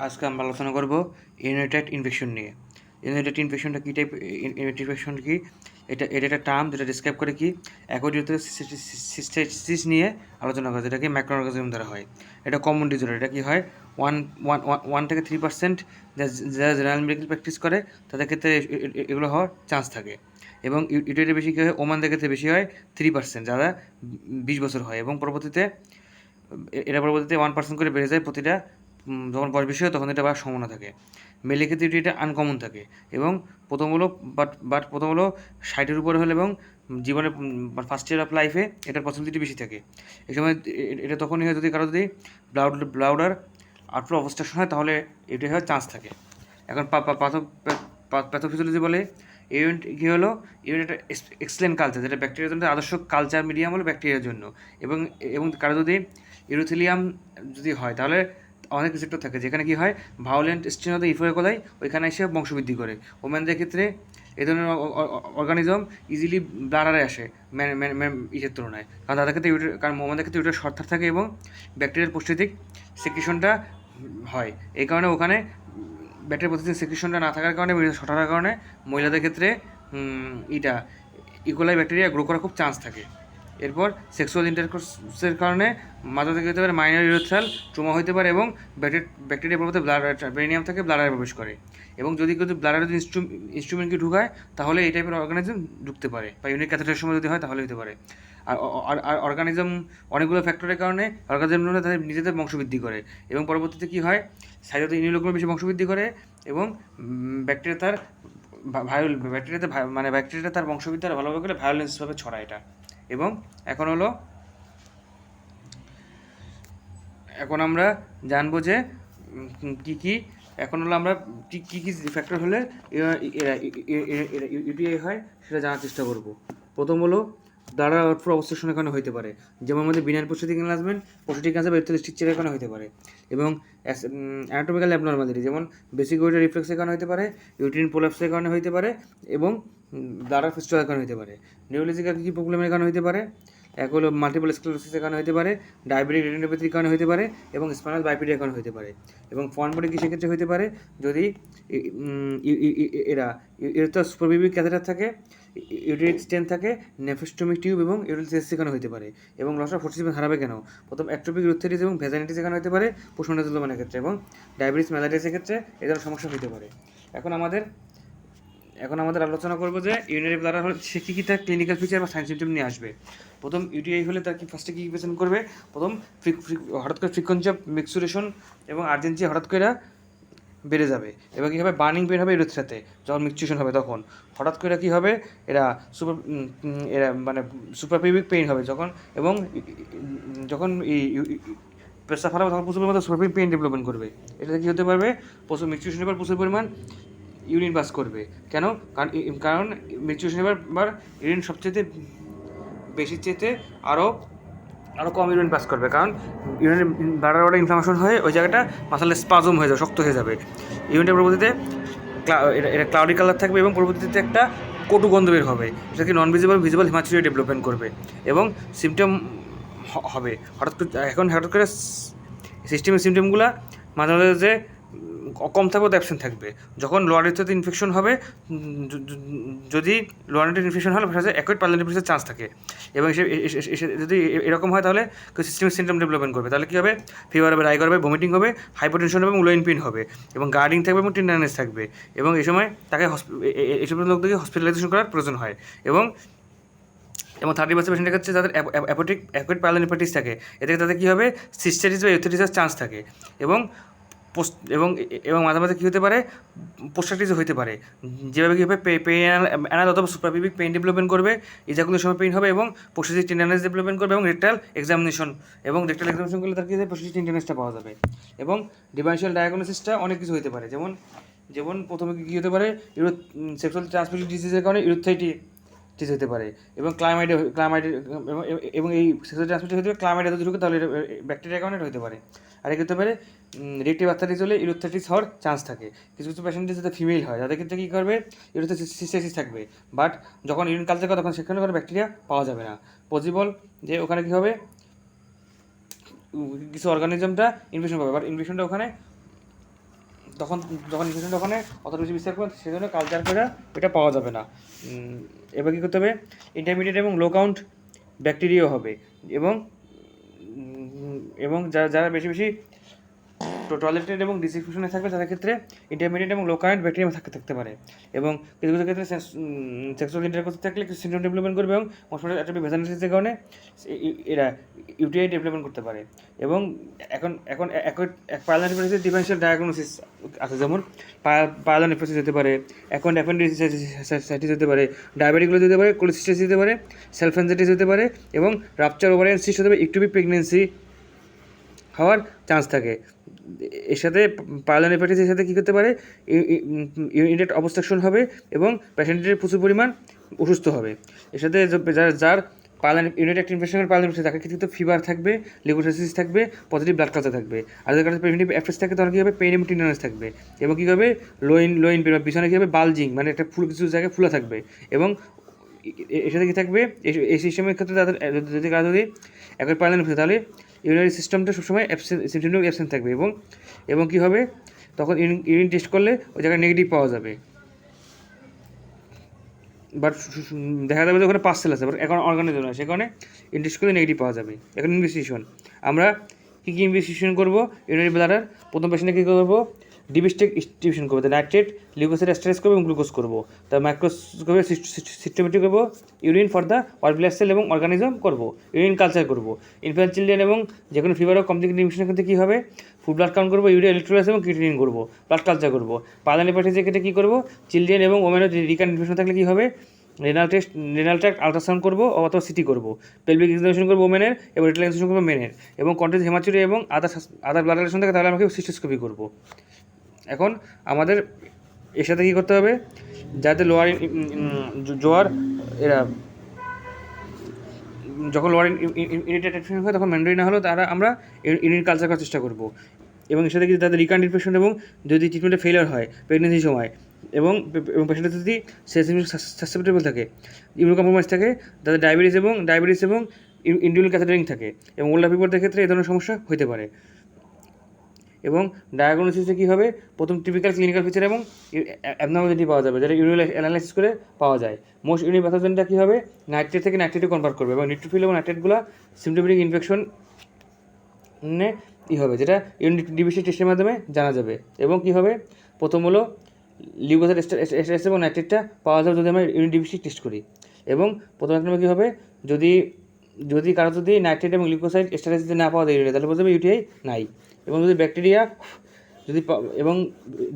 আজকে আমরা আলোচনা করব ইউনাইটেড ইনফেকশন নিয়ে। ইউনাইটেড ইনফেকশনটা কী টাইপ ইনফেকশন কি? এটা একটা টার্ম যেটা ডিসক্রাইব করে কি একত্রিত সিস্টেসিস নিয়ে আলোচনা করে, যেটাকে ম্যাক্রো অর্গানিজম দ্বারা হয়। এটা কমন ডিজর্ডার। এটা কি হয়, 1 থেকে 3% যারা জেনারেল মেডিকেল প্র্যাকটিস করে তাদের ক্ষেত্রে এগুলো হওয়ার চান্স থাকে। এবং ইউটিআইটা বেশি কী হয়, ওমানদের ক্ষেত্রে বেশি হয় 3%, যারা 20 বছর হয়। এবং পরবর্তীতে 1% করে বেড়ে যায় প্রতিটা, যখন বয়স বেশি হয় তখন এটা বাড়ার সম্ভাবনা থাকে। মেলের ক্ষেত্রে এটা আনকমন থাকে। এবং প্রথম হলো প্রথম হলো 60-এর উপরে হলে এবং জীবনের ফার্স্ট ইয়ার অফ লাইফে এটার পসিবিলিটি বেশি থাকে। এই সময় এটা তখনই হয় যদি কারো যদি ব্লাউডার আউটফ্লো অবস্ট্রাকশন হয়, তাহলে এটা হওয়ার চান্স থাকে। এখন প্যাথোফিজিওলজি বলে ইউনিট কী হলো, ইউনিট একটা এক্সেলেন্ট কালচার, যেটা ব্যাকটেরিয়ার জন্য আদর্শ কালচার মিডিয়াম হলো ব্যাকটেরিয়ার জন্য। এবং এবং কারো যদি ইউরোথিলিয়াম যদি হয়, তাহলে অনেক রিসেপ্টর থাকে যেখানে কি হয়, ভায়োলেন্ট স্ট্রেন অফ দ্য ইফোকলাই ওইখানে এসে বংশবৃদ্ধি করে। ওমেনদের ক্ষেত্রে এই ধরনের অর্গানিজম ইজিলি ব্লাডারে আসে ইসের তুলনায়, কারণ তাদের ক্ষেত্রে কারণ ওমেনদের ক্ষেত্রে ইউটার শর্ট থাকে এবং ব্যাকটেরিয়ার প্রস্তুতিক সেক্রেশনটা হয়। এই কারণে ওখানে ব্যাকটেরিয়ার প্রস্তুতিক সেক্রেশনটা না থাকার কারণে, শর্ট থাকার কারণে মহিলাদের ক্ষেত্রে ইকোলাই ব্যাকটেরিয়া গ্রো করার খুব চান্স থাকে। এরপর সেক্সুয়াল ইন্টারকোর্সের কারণে মাথা থেকে হতে পারে মাইনর ইউরেথ্রাল ট্রমা হতে পারে এবং ব্যাকটেরিয়া প্রভাবে ব্রেনিয়াম থেকে ব্লাডারে প্রবেশ করে। এবং যদি কেউ ব্লাডারে যদি ইনস্ট্রুমেন্টকে ঢুকায়, তাহলে এই টাইপের অর্গানিজম ঢুকতে পারে, বা ইউনিক ক্যাথেটারের সময় যদি হয় তাহলে হতে পারে। আর অর্গানিজম অনেকগুলো ফ্যাক্টরের কারণে অর্গানিজমগুলো তাদের নিজেদের বংশবৃদ্ধি করে। এবং পরবর্তীতে কী হয়, সাইটোতে ইমিউনোগ্লোবিন বেশি বংশবৃদ্ধি করে এবং ব্যাকটেরিয়া তার ব্যাকটেরিয়াটা তার বংশবৃদ্ধি আর ভালোভাবে করে ভায়োলেন্সভাবে ছড়ায় এটা। এবং এখন আমরা জানবো যে আমরা কী ফ্যাক্টর হলে ইউটিআই হয় সেটা জানার চেষ্টা করব। প্রথম হলো ব্লাডার আউটফ্লো অবস্ট্রাকশন এখানে হইতে পারে, যেমন আমাদের Binail prostatic enlargement, prostatic cancer বা ইত্যাদি স্ট্রিকচার এখানে হইতে পারে। এবং অ্যানাটমিক্যাল অ্যাবনরমালিটি, যেমন বেসিক ওয়েটের রিফ্লেক্সের কারণে হতে পারে, ইউট্রিন প্রোল্যাপসের কারণে হইতে পারে, এবং ব্লাডার ফিস্টুলার কারণে হতে পারে। নিউরোলজিক্যাল কী প্রবলেমের কারণে হতে পারে, এক হলো মাল্টিপল স্ক্লেরোসিসের কারণে হতে পারে, ডায়াবেটিক রেটিনোপ্যাথির কারণে হতে পারে, এবং স্পাইনাল বাইপিডিয়ার কারণে হতে পারে। এবং ফরেন বডি কিসের ক্ষেত্রে হতে পারে, যদি এরা সুপারবিউবিক ক্যাথেটার থাকে, ইউটেরিক স্টেন থাকে, নেফ্রোস্টোমিক টিউব এবং ইউরিলসিস সেখানে হতে পারে। এবং লস অফ ফোর্টিসিপেন হারাবে কেন, প্রথম অ্যাট্রোপিক ইউরোথেরিস এবং ভেজাইনাইটিস এখানে হতে পারে পোস্টমোনাজাল ক্ষেত্রে, এবং ডায়াবেটিস মেলাইটিসের ক্ষেত্রে এই ধরনের সমস্যা হতে পারে। এখন আমাদের আলোচনা করবো যে ইউরিনারি ব্লাডার হলে সে কী তার ক্লিনিক্যাল ফিচার বা সাইন সিমটম নিয়ে আসবে। প্রথম ইউটিআই হলে তার ফার্স্টে কী প্রেজেন্ট করবে, প্রথম হঠাৎ করে ফ্রিকোয়েন্সি অফ মিক্সুরেশন এবং আর্জেন্সি হঠাৎ করে বেড়ে যাবে। এবার কী হবে, বার্নিং পেন হবে ইউরেথ্রাতে, যখন মিক্সুরেশন হবে তখন হঠাৎ করে কী হবে, এরা সুপারপিউবিক পেইন হবে যখন, এবং যখন পেশা ফারাবে তখন প্রচুর পরিমাণে সুপারপিউবিক পেইন ডেভেলপমেন্ট করবে। এটাতে কী হতে পারবে, প্রচুর মিক্সুরেশনের পর প্রচুর পরিমাণ ইউরিন পাস করবে। কেন, কারণ মিক্সুরেশন এবার ইউরিন সবচেয়ে বেশি চেতে আরও কম ইউরিন পাস করবে, কারণ ইউরিনের ব্লাডার ইনফ্লামেশন হয়ে ওই জায়গাটা মাসালে স্পাজম হয়ে যাবে, শক্ত হয়ে যাবে। ইউরিনের পরবর্তীতে এটা ক্লাউডি কালার থাকবে এবং পরবর্তীতে একটা কটু গন্ধ বের হবে, সেটাকে নন ভিজিবল হিমাচুরিয়া ডেভেলপমেন্ট করবে। এবং সিমটম হবে হঠাৎ করে সিস্টেমের সিমটমগুলো মাঝে মাঝে যে কম থাকবে তো অ্যাবসেন্ট থাকবে। যখন লোয়ার রেথতে ইনফেকশন হবে, যদি লোয়ার রেথের ইনফেকশন হলে অ্যাকুইট পারলেন্টিসের চান্স থাকে। এবং যদি এরকম হয়, তাহলে সিস্টেমিক সিমটম ডেভেলপমেন্ট করবে। তাহলে কী হবে, ফিভার হবে, রাইগার হবে, ভমিটিং হবে, হাইপোটেনশন হবে এবং লোইন পেইন হবে, এবং গার্ডিং থাকবে এবং টেন্ডারনেস থাকবে। এবং এই সময় তাকে এইসব লোকদেরকে হসপিটালাইজেশন করার প্রয়োজন হয়। এবং 30% পেশেন্টের ক্ষেত্রে যাদের অ্যাকুইট পারলেন্টিস থাকে, এতে তাদের কী হবে, সিস্টাইটিস বা ইউথেরিসের চান্স থাকে। এবং মাঝে মাঝে কী হতে পারে, পোস্টাইটিসও হতে পারে, যেভাবে কী হবে পেইন অথবা সুপারপিউবিক পেইন ডেভেলপমেন্ট করবে, ইজাকুলেশনের সময় পেইন হবে, এবং পোস্টাইটিস টেন্ডারনেস ডেভেলপমেন্ট করবে, এবং রেকটাল এক্সামিনেশন করলে তার কী হবে, পোস্টাইটিস টেন্ডারনেসটা পাওয়া যাবে। এবং ডিফারেনশিয়াল ডায়াগনোসিসটা অনেক কিছু হতে পারে, যেমন প্রথমে কী হতে পারে, সেক্সুয়াল ট্রান্সমিটেড ডিজিজের কারণে ইউরোথাইটিস হতে পারে, এবং ক্লাইমাইড এবং এই সেক্সুয়াল ট্রান্সমিটেড হতে পারে ক্লাইমাইড যদি ঢুকে, তাহলে ব্যাকটেরিয়ার কারণে হতে পারে। আরেক হতে পারে রিয়েক্টিভ আর্থাইটিস হলে ইউরোথাইটিস হওয়ার চান্স থাকে। কিছু পেশেন্টের যাতে ফিমেল হয়, তাদের ক্ষেত্রে কী করবে, ইউরোথাইটিস থাকবে, বাট যখন ইউরিন কালচার করে তখন সেখানে কোনো ব্যাকটেরিয়া পাওয়া যাবে না। পসিবল যে ওখানে কী হবে, কিছু অর্গানিজমটা ইনফেকশন পাবে, বাট ইনফেকশনটা ওখানে তখন যখন ইনফেকশন ওখানে অত বেশি বিস্তার করবে সেই জন্য কালচার করে এটা পাওয়া যাবে না। এবার কী করতে হবে, ইন্টারমিডিয়েট এবং লো কাউন্ট ব্যাকটেরিয়াও হবে, এবং এবং যারা যারা বেশি বেশি টয়লেটেড এবং ডিসইনফেকশনে থাকবে তাদের ক্ষেত্রে ইন্টারমিডিয়েট এবং লো কারেন্ট ব্যাকটেরিয়া থাকতে পারে, এবং কিছু কিছু ক্ষেত্রে সেক্সুয়াল ইন্টারকোর্স থাকলে কিছু সিনড্রোম ডেভেলপমেন্ট করবে, এবং মোস্টলি অ্যাট্রোপিক ভ্যাজাইনালাইটিসের কারণে এরা ইউটিআই ডেভেলপমেন্ট করতে পারে। এবং এখন এখন পাইলন নেফ্রাইটিসের ডিফারেন্সিয়াল ডায়াগনোসিস আছে, যেমন পাইলন নেফ্রাইটিস হতে পারে, এখন অ্যাপেন্ডিসাইটিস হতে পারে, ডায়াবেটিকগুলো হতে পারে, কোলেসিস্টাইটিস হতে পারে, সেলফ অ্যাংজাইটিস হতে পারে, এবং রাপচার ওভারিয়ান সিস্ট হতে পারে, ইকটোপিক প্রেগনেন্সি হওয়ার চান্স থাকে। এর সাথে পাইলন নেফ্রাইটিসের সাথে কী করতে পারে, ইউরিনেট অবস্ট্রাকশন হবে এবং পেশেন্টের প্রচুর পরিমাণ অসুস্থ হবে। এর সাথে যার পাইলন ইউরিনেট একটা ইনফেকশন পাইলন নেফ্রাইটিস তাকে কিন্তু ফিভার থাকবে, লিউকোসাইটিস থাকবে, পজিটিভ ব্লাড কালচার থাকবে। আর যাদের কাছে প্রিভেন্টিভ এফেক্টস থাকে তখন কী হবে, পেইন এবং টিনাস থাকবে, এবং কী হবে লোইন পিছনে কী হবে বালজিং, মানে একটা কিছু জায়গায় ফুলা থাকবে। এবং এর সাথে কী থাকবে, এই সিস্টেমের ক্ষেত্রে তাদের যদি একবার পাইলন নেফ্রাইটিস তাহলে ইউরিনারি সিস্টেমটা সবসময় অ্যাবসেন্ট থাকবে, এবং কী হবে তখন ইউরিন টেস্ট করলে ওই জায়গায় নেগেটিভ পাওয়া যাবে, বাট দেখা যাবে যে ওখানে পার্সেল আছে, বাট এখন অর্গানিজম না, সেখানে ইউরিন টেস্ট করলে নেগেটিভ পাওয়া যাবে। এখন ইনভেস্টিগেশন, আমরা কী কী ইনভেস্টিগেশন করবো, ইউরিনারি ব্লাডার প্রথম পেশেন্টে কী করবো, ডিবিস্টিক ডিস্ট্রিবিউশন করবো, নাইট্রেট লিউকোসাইড অ্যাস্টারেস করবো এবং গ্লুকোজ করবো, তার মাইক্রোস্কোপে সিস্টেমেটিক করবো, urine for the white blood cell এবং অর্গানিজম করবো, ইউরিন কালচার করবো, ইনফ্যান্ট চিলড্রেন এবং যে কোনো ফিভার ও কমপ্লিকেটেড ইনফেকশনের ক্ষেত্রে কী হবে, ফুড ব্লাড কাউন্ট করবো, ইউরিয়া ইলেকট্রোলাইস এবং ক্রিয়েটিনিন করবো, ব্লাড কালচার করবো। পাইলন নেফ্রাইটিসের ক্ষেত্রে কী করবো, চিলড্রেন এবং ওমেনের রিকারেন্ট ইনফেকশন থাকলে কী হবে, রেনাল ট্র্যাক্ট আল্ট্রাসাউন্ড করবো অথবা সিটি করবো, পেলভিক এক্সামিনেশন করবো ওমেনের এবং রেটাল এক্সামিনেশন করবো মেনের, এবং কন্টিনিউয়াস হেমাচুরি এবং আদার ব্লাড রিলেশন থাকে তাহলে আমাকে সিস্টোস্কোপি করবো। এখন আমাদের এর সাথে কী করতে হবে, যাতে জোয়ার এরা যখন লোয়ার ইউরিনেটেড ইনফেকশন হয় তখন ম্যান্ডেটরি না হলেও তারা আমরা ইউরিন কালচার করার চেষ্টা করবো, এবং এর সাথে কি তাদের রিকারেন্ট ইনফেকশন এবং যদি ট্রিটমেন্টে ফেলিয়ার হয় প্রেগনেন্সির সময়, এবং পেশেন্টের যদি সাসেপ্টেবল থাকে, ইমিউনো কম্প্রোমাইজ থাকে, তাদের ডায়াবেটিস এবং ইন্ডিউল ক্যাথেটারিং থাকে, এবং ওল্ডার পিপলদের ক্ষেত্রে এই ধরনের সমস্যা হতে পারে। এবং ডায়াগনোসিসে কী হবে, প্রথম টিপিক্যাল ক্লিনিক্যাল ফিচার এবং অ্যাবনর্মালিটি পাওয়া যাবে, যেটা ইউরিনাল অ্যানালাইসিস করে পাওয়া যায়। মোস্ট ইউরিন প্যাথোজেনটা কী হবে, নাইট্রেট থেকে নাইট্রেটে কনভার্ট করবে, এবং নিউট্রোফিল এবং নাইট্রেটগুলো সিমটোমেটিক ইনফেকশন হবে, যেটা ইউরিন ডিবিসি টেস্টের মাধ্যমে জানা যাবে। এবং কী হবে, প্রথম হলো লিউকোসাইড এস্টারেস এবং নাইট্রেটটা পাওয়া যাবে যদি আমরা ইউরিন ডিবিসি টেস্ট করি। এবং প্রথম এক নম্বর কী হবে, যদি কারো যদি নাইট্রেট এবং লিউকোসাইড এস্টারেস যদি না পাওয়া যায় ইউরিনে, তাহলে বলতে হবে ইউটিআই নাই। এবং যদি ব্যাকটেরিয়া এবং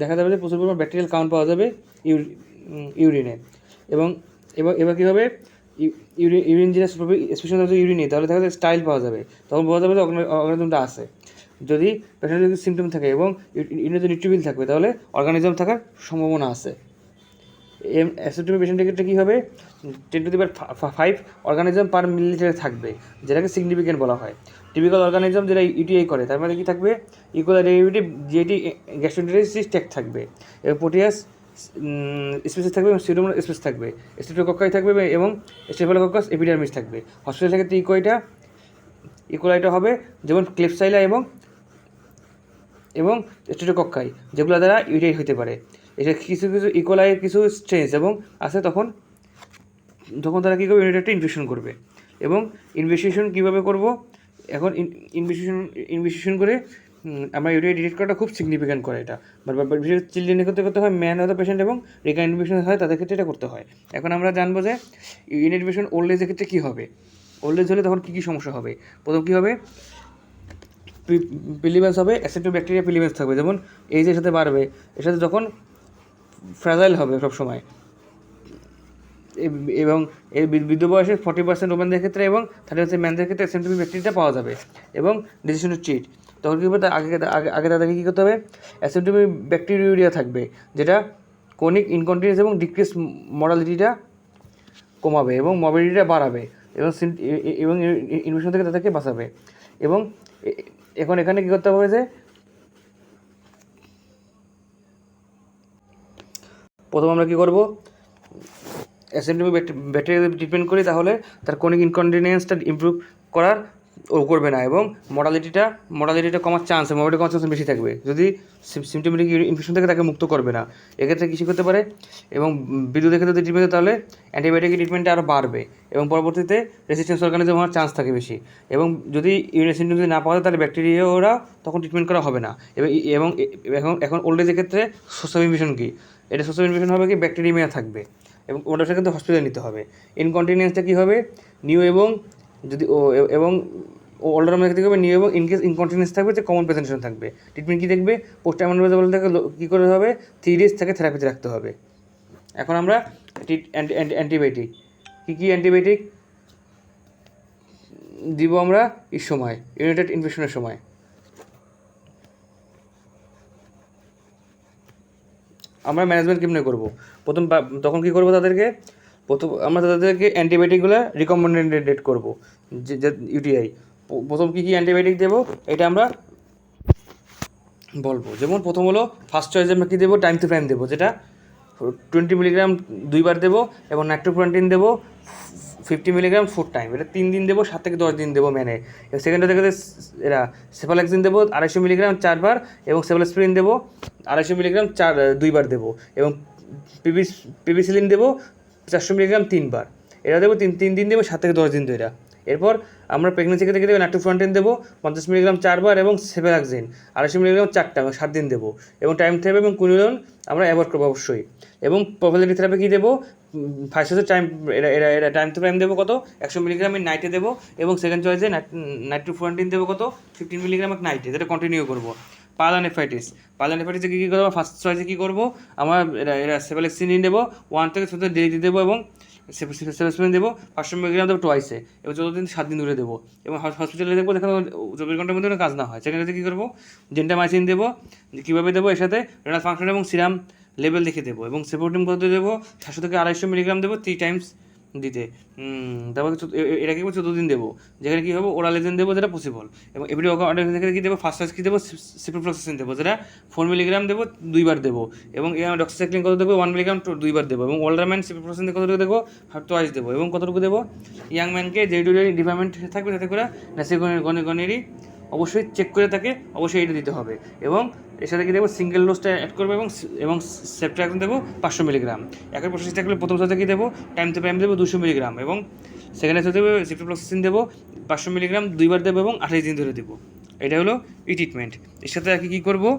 দেখা যাবে যে প্রচুর পরিমাণ ব্যাকটেরিয়াল কাউন্ট পাওয়া যাবে ইউরিনে। এবং এবার কী হবে, ইউরিন যেটা স্পেশাল ইউরিনে, তাহলে দেখা যাবে স্টাইল পাওয়া যাবে, তখন বোঝা যাবে যে অর্গানিজমটা আছে। যদি পেশেন্টের যদি সিমটম থাকে এবং ইউরিনে যদি নিউট্রিফিল থাকবে তাহলে অর্গানিজম থাকার সম্ভাবনা আছে। অ্যাসিডোমি পেশেন্টের ক্ষেত্রে কী হবে, 10⁵ অর্গানিজম পার মিলিলিটারে থাকবে, যেটাকে সিগনিফিকেন্ট বলা হয়। টিপিক্যাল অর্গানিজম যেটা ইউটিআই করে তার মধ্যে কী থাকবে, E. coli derivative GIT gastroenteritis tract থাকবে, এবং প্রোটিয়াস স্পেসিস থাকবে এবং সিউডোমোনাস স্পেস থাকবে, স্ট্রেপ্টোকক্কাই থাকবে এবং স্টেফিলোকক্কাস এপিডার্মিস থাকবে। হসপিটালের ক্ষেত্রে ইকোলাইটা হবে যেমন ক্লেপসাইলা এবং স্ট্রেপ্টোকক্কাই, যেগুলো দ্বারা ইউটিআই হতে পারে। এটা কিছু ইকোলাইয়ের কিছু স্ট্রেঞ্জ এবং আছে, তখন তারা কী করবে, ইউনিট ইনফেকশন করবে। এবং ইনভেস্টিগেশন কীভাবে করব, এখন ইনভেস্টিগেশন করে আমরা ইউটিআই ডিটেক্ট করাটা খুব সিগনিফিক্যান্ট করে এটা, বিশেষ চিলড্রেনের ক্ষেত্রে করতে হয়, ম্যান হয়তো পেশেন্ট এবং রিকারেন্ট ইনফেকশন হয় তাদের ক্ষেত্রে এটা করতে হয়। এখন আমরা জানবো যে ইউনিট ইনফেকশন ওল্ড এজের ক্ষেত্রে কী হবে, ওল্ড এজ হলে তখন কী কী সমস্যা হবে। প্রথম কী হবে, পিলিভেন্স হবে, অ্যাসেপ্টোব্যাকটেরিয়া পিলিভেন্স থাকবে, যেমন এইজের সাথে বাড়বে, এর সাথে যখন ফ্র্যাজাইল হবে সবসময়, এবং এই বৃদ্ধ বয়সে 40% ওমেনদের ক্ষেত্রে এবং 30% ম্যানদের ক্ষেত্রে অ্যাসেপ্টোমিক ব্যাকটেরিয়াটা পাওয়া যাবে। এবং ডিসিশন টু ট্রিট, তখন কী হবে, আগে তাদেরকে কী করতে হবে, অ্যাসেপ্টোমিক ব্যাকটেরিয়া থাকবে, যেটা কোনিক ইনকন্টিনেন্স এবং ডিক্রিজ মরালিটিটা কমাবে এবং মবিলিটিটা বাড়াবে, এবং ইনফেকশন থেকে তাদেরকে বাঁচাবে। এবং এখন এখানে কী করতে হবে, যে প্রথম আমরা কী করবো, অ্যাসেপ্টোমিক ব্যাকটেরিয়া যদি ট্রিটমেন্ট করি তাহলে তার কোনিক ইনকন্টিনেন্সটা ইমপ্রুভ করার ও করবে না, এবং মর্টালিটিটা কমার চান্স বেশি থাকবে। যদি সিমটোমেটিক ইনফেকশন থেকে তাকে মুক্ত করবে না। এক্ষেত্রে কী করতে পারে, এবং বিদ্যুতের ক্ষেত্রে ট্রিটমেন্ট তাহলে অ্যান্টিবায়োটিক ট্রিটমেন্টটা আরও বাড়বে এবং পরবর্তীতে রেসিস্ট্যান্স অর্গানিজম হওয়ার চান্স থাকে বেশি। এবং যদি ইউরিন সিমটম যদি না পাওয়া যায় তাহলে ব্যাকটেরিয়া ওরা তখন ট্রিটমেন্ট করা হবে না। এবং এখন ওল্ড এজের ক্ষেত্রে সোশ্যাল ইনফেকশন কী, এটা সোশ্যাল ইনফেকশন হবে কি, ব্যাকটেরিয়া থাকবে এবং ওটার সাথে কিন্তু হসপিটালে নিতে হবে। ইনকন্টিনিয়েন্সটা কী হবে, নিউ এবং যদি এবং অলরাউন্ড ক্ষেত্রে কী হবে, নিউ এবং ইনকেস ইনকন্টিনিয়েন্স থাকবে যে কমন প্রেজেন্টেশন থাকবে। ট্রিটমেন্ট কী দেখবে, পোস্ট অ্যামানোরেজেবল থেকে কী করতে হবে, 3 days থেকে থেরাপিতে রাখতে হবে। এখন আমরা অ্যান্টিবায়োটিক কী অ্যান্টিবায়োটিক দিব আমরা এই সময়, ইউরিনেটেড ইনফেকশনের সময়। আমরা ম্যানেজমেন্ট কেমনে করবো, তখন কী করবো, আমরা তাদেরকে অ্যান্টিবায়োটিকগুলো রিকমেন্ডেড করবো। যে ইউটিআই প্রথম কী অ্যান্টিবায়োটিক দেবো এটা আমরা বলবো। যেমন প্রথম হলো ফার্স্ট চয়েসে আমরা কী দেবো, টাইম টু টাইম দেবো, যেটা 20 মিলিগ্রাম 2 বার দেবো, এবং নাইট্রোফুরান্টিন দেবো 50 মিলিগ্রাম 4 টাইম, এটা 3 দিন দেবো, 7 থেকে 10 দিন দেবো মেনে। এবং সেকেন্ডে থেকে এরা সেফালাক্সিন দেবো 250 মিলিগ্রাম 4 বার, এবং সেফালোস্পিরিন দেবো 250 মিলিগ্রাম 2 বার দেবো, এবং পিপিসিলিন দেবো 400 মিলিগ্রাম 3 বার, এটা দেবো 3 দিন দেবো, 7 থেকে 10 দিন ধরে। এরপর আমরা প্রেগনেন্সি ক্ষেত্রে দেবো নাইট্রোফুরান্টিন দেবো 50 মিলিগ্রাম 4 বার, এবং সেফালাক্সিন 250 মিলিগ্রাম 4টা, 7 দিন দেবো। এবং টাইম থেরাপি এবং কুইনোলন আমরা অ্যাভয়েড করবো অবশ্যই। এবং প্রোফিলাক্টিক থেরাপি কী দেবো, ফার্স্ট চয়েসে এরা টাইম টু টাইম দেবো কত, 100 মিলিগ্রামের নাইটে দেবো, এবং সেকেন্ড চয়েসে নাইট্রোফুরান্টিন দেবো কত, 15 মিলিগ্রাম নাইটে, যেটা কন্টিনিউ করবো। পাইলোনেফ্রাইটিসে কী করবো, ফার্স্ট চয়েসে কী করবো, আমরা এরা সেফালাক্সিন দেবো 1 থেকে 7 ডেলি দেবো, এবং সেফালোস্পিরিন দেবো 500 মিলিগ্রাম দেবো টুয়াইসে, এবং 14 দিন 7 দিন ধরে দেবো। এবং হসপিটালে দেখবো, যেখানে 24 ঘন্টার মধ্যে কাজ না হয় সেখানে কী করবো, জেন্টামাইসিন দেবো। কীভাবে দেবো, এর সাথে রেনাল ফাংশন এবং সিরাম লেভেল দেখে দেবো, এবং সেপোর্টিং কত দেবো, 700 থেকে 250 মিলিগ্রাম দেবো 3 টাইমস দিতে। তারপর এটাকে 14 দিন দেবো, যেখানে কী হবে, ওরালেজেন দেবো, যেটা পসিবল। এবং এভরি থেকে কী দেবো, ফার্স্ট চয়েস কী দেবো, সিপ্রোফ্লক্সাসিন দেবো, যেটা 4 মিলিগ্রাম দেবো 2 বার দেবো। এবং ডক্সিসাইক্লিন কত দেবো, 1 মিলিগ্রাম 2 বার দেবো। এবং ওল্ডার সিপ্রোফ্লক্সাসিন কতটুকু দেবো, টুয়াইস দেবো। এবং কতটুকু দেবো, ইয়াং ম্যানকে যে ডিপার্টমেন্ট থাকবে তাতে করে ন্যাসিগনেরই অবশ্যই চেক করে তাকে অবশ্যই এটা দিতে হবে। এবং এর সাথে কী দেবো, সিঙ্গেল ডোজটা অ্যাড করবো, এবং সেপ্ট্রাক্সিন দেবো 500 মিলিগ্রাম। একই প্রসেসটা করলে প্রথম সাথে কী দেবো, টাইম টু টাইম দেবো 200 মিলিগ্রাম, এবং সেকেন্ড সাথে দেবো সিপ্রোফ্লক্সাসিন দেবো 500 মিলিগ্রাম 2 বার দেবো, এবং 28 দিন ধরে দেবো। এটা হলো এই ট্রিটমেন্ট। এর সাথে আর কী করবো,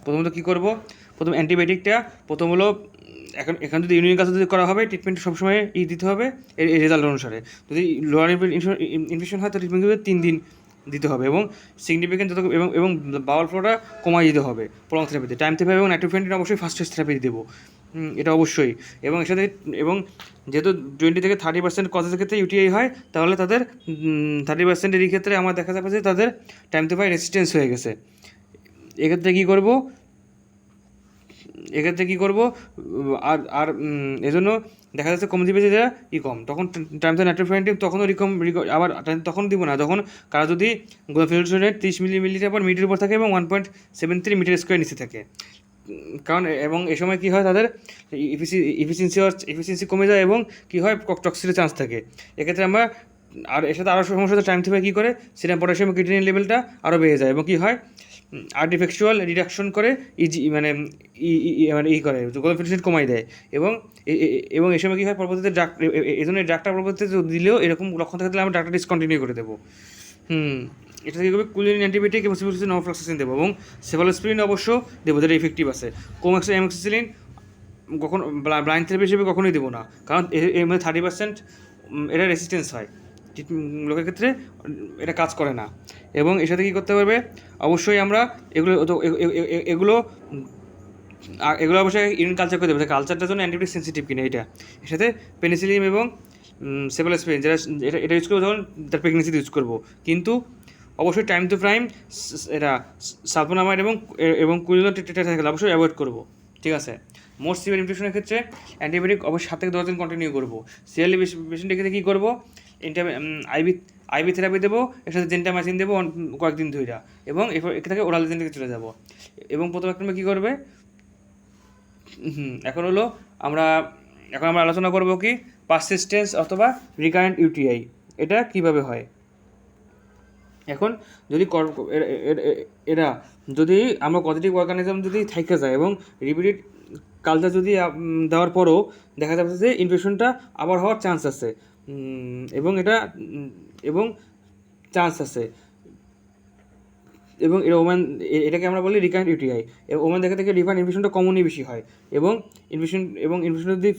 প্রথমত কী করবো, প্রথম অ্যান্টিবায়োটিকটা প্রথম হলো এখন যদি ইউরিন কাজ যদি করা হবে, ট্রিটমেন্ট সবসময় দিতে হবে এই রেজাল্ট অনুসারে। যদি লোয়ার ইনফেকশন হয় তো ট্রিটমেন্ট কিন্তু 3 দিন দিতে হবে, এবং সিগনিফিকেন্ট এবং বাউল ফ্লোটা কমাই দিতে হবে প্রলং থেরাপিতে। টাইম থেরাপি এবং নাইট্রোফুরান্টিন অবশ্যই ফার্স্ট চয়েস থেরাপি দেবো, এটা অবশ্যই। এবং এর সাথে এবং যেহেতু 20 থেকে 30% কজের ক্ষেত্রে ইউটিআই হয়, তাহলে তাদের 30%-এর এই ক্ষেত্রে আমার দেখা যাবে যে তাদের টাইম থেরাপি রেসিস্টেন্স হয়ে গেছে। এক্ষেত্রে কী করবো, আর এজন্য দেখা যাচ্ছে কম দিবে যেটা কম, তখন টাইমস নাইট্রোফুরান্টিন তখনও আবার তখন দিব না, যখন কারো যদি ফিল্ট্রেশনের 30 মিলিলিটার পর মিটারের উপর থাকে, এবং 1.73 মিটার স্কোয়ার নিচে থাকে। কারণ এবং এ সময় কী হয়, তাদের এফিসিয়েন্সি কমে যায়, এবং কী হয়, টক্সিকের চান্স থাকে। এক্ষেত্রে আমরা আর এর সাথে আরও সমস্যা টাইম থেকে কী করে, সিরাম পটাশিয়াম কিডনি লেভেলটা আরও বেড়ে যায়, এবং কী হয়, আর্টিফিশিয়াল রিডাকশন করে মানে করে কোএফিসিয়েন্ট কমাই দেয়। এবং এই সময় কী হয়, পরবর্তীতে এই জন্য ডাক্তার পরবর্তীতে দিলেও এরকম লক্ষণ থাকলে আমরা ডাক্তার ডিসকন্টিনিউ করে দেবো। এটা থেকে কী কুলিন অ্যান্টিবায়োটিক এবং নভোফ্লক্সাসিন দেবো, এবং সেফালোস্পিরিন অবশ্য দেবো, যেটা ইফেক্টিভ আছে। অ্যামোক্সিসিলিন কখন ব্লাইন্ড থেরাপি হিসেবে কখনোই দেবো না, কারণ এর মধ্যে 30% এটা রেসিস্টেন্স হয়, লোকের ক্ষেত্রে এটা কাজ করে না। এবং এর সাথে কী করতে পারবে, অবশ্যই আমরা এগুলো অবশ্যই ইউরিন কালচার করে দেবে, কালচারটার জন্য অ্যান্টিবায়োটিক সেন্সিটিভ কিনা এটা। এর সাথে পেনিসিলিন এবং সেফালোস্পিরিন এটা ইউজ করবো যখন তার প্রেগনেন্সিতে ইউজ করবো, কিন্তু অবশ্যই টাইম টু টাইম এটা সালফোনামাইড এবং কুইনোলন টেট্রাসাইক্লিন অবশ্যই অ্যাভয়েড করবো, ঠিক আছে। মোস্ট সিভিয়ার ইনফেকশনের ক্ষেত্রে অ্যান্টিবায়োটিক অবশ্যই 7 থেকে 10 দিন কন্টিনিউ করবো। সিরিয়ালি পেশেন্টের ক্ষেত্রে কী করবো, আইভি থেরাপি দেবো, এর সাথে জেন্টামাইসিন দেবো কয়েকদিন ধরে, এবং এরপর এখান থেকে ওরাল জেন থেকে চলে যাব। এবং প্রথম এক নম্বর কী করবে, এখন হলো আমরা আলোচনা করব কি পারসিস্টেন্স অথবা রিকারেন্ট ইউটিআই, এটা কিভাবে হয়। এখন যদি এরা যদি আমরা পজিটিভ অর্গানিজম যদি থাইকা যায় এবং রিপিটেড কালচার যদি দেওয়ার পরও দেখা যাচ্ছে যে ইনফেকশনটা আবার হওয়ার চান্স আছে, এবং চান্স আছে, এবং এটাকে আমরা বলি রিকারেন্ট ইউটিআই। ওমান দেখা থেকে রিফার ইনফেকশনটা কমনই বেশি হয়, এবং ইনফেকশন যদি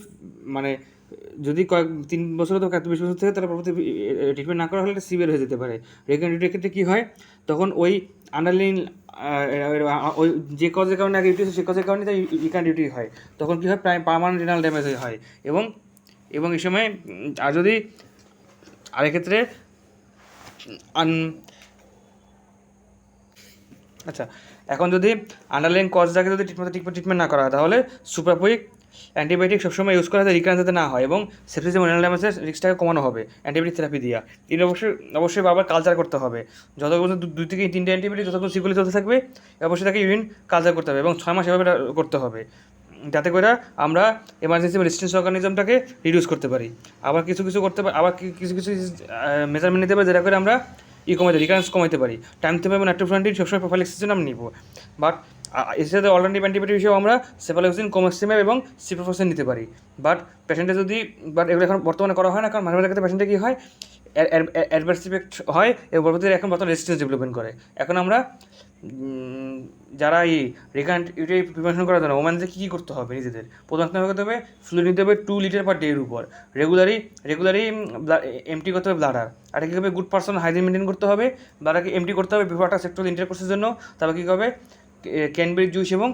মানে যদি 3 বছর অথবা 20 বছর থেকে তারা পরবর্তী ট্রিটমেন্ট না করা হলে এটা সিভিয়ার হয়ে যেতে পারে। রিকারেন্ট ইউটিআই ক্ষেত্রে কী হয়, তখন ওই আন্ডারলাইন ওই যে কজের কারণে আগে ইউটিআই সে কজের কারণে তাই রিকারেন্ট ইউটিআই হয়, তখন কী হয় পার্মানেন্ট রিনাল ড্যামেজ হয়। এবং এই সময় আর যদি ক্ষেত্রে আচ্ছা, এখন যদি আন্ডারলাইন কজটাকে যদি ট্রিটমেন্ট না করা হয়, তাহলে সুপ্রাপোয়িক অ্যান্টিবায়োটিক সবসময় ইউজ করা যাতে রিকারেন্স যাতে না হয়, এবং সেপসিস এবং রেনাল ড্যামেজের রিস্কটাকে কমানো হবে অ্যান্টিবায়োটিক থেরাপি দিয়া। তিনি অবশ্যই বারবার কালচার করতে হবে, যতগুলো 2 থেকে 3টে অ্যান্টিবায়োটিক যতগুলো সিগুলি চলতে থাকবে, অবশ্যই তাকে ইউরিন কালচার করতে হবে, এবং 6 মাস এভাবে করতে হবে, যাতে করে আমরা এমার্জেন্সি বা রেসিস্টেন্স অর্গানিজমটাকে রিডিউস করতে পারি। আবার কিছু কিছু মেজারমেন্ট নিতে পারি, যেটা করে আমরা রিকারেন্স কমাইতে পারি। টাইম থেরাপি এবং নাইট্রোফ্লোরাইড সবসময় প্রোফাইলাক্সিসের জন্য আমরা নিব, বাট এর সাথে অল্টারনেটিভ অ্যান্টিবায়োটিক হিসেবে আমরা সেফালোক্সিন, কোমাক্সিম্যাব এবং সিপ্রোফেন নিতে পারি। বাট এগুলো এখন বর্তমানে করা হয় না, কারণ মাঝে মাঝে ক্ষেত্রে পেশেন্টে কী হয়, অ্যাডভার্স ইফেক্ট হয় এবং বর্তমানে রেজিস্ট্যান্স ডেভেলপমেন্ট করে। এখন আমরা যারা এই রিকারেন্ট ইউটিআই প্রিভেনশন করার জন্য ওমেনদের কী করতে হবে, নিজেদের প্রথম করতে হবে ফ্লুইড নিতে হবে 2 লিটার পার ডে এর উপর, রেগুলারি এমটি করতে হবে ব্লাডার। আর কী হবে, গুড পার্সোনাল হাইজিন মেনটেন করতে হবে, ব্লাডারকে এমটি করতে হবে বিফোর একটা সেক্টুয়াল ইন্টারকোর্সের জন্য। তারপর কী হবে, ক্যানবেরি জুস এবং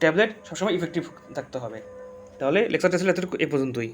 ট্যাবলেট সবসময় ইফেক্টিভ থাকতে হবে। তাহলে লেকচারটা ছিল এ পর্যন্তই।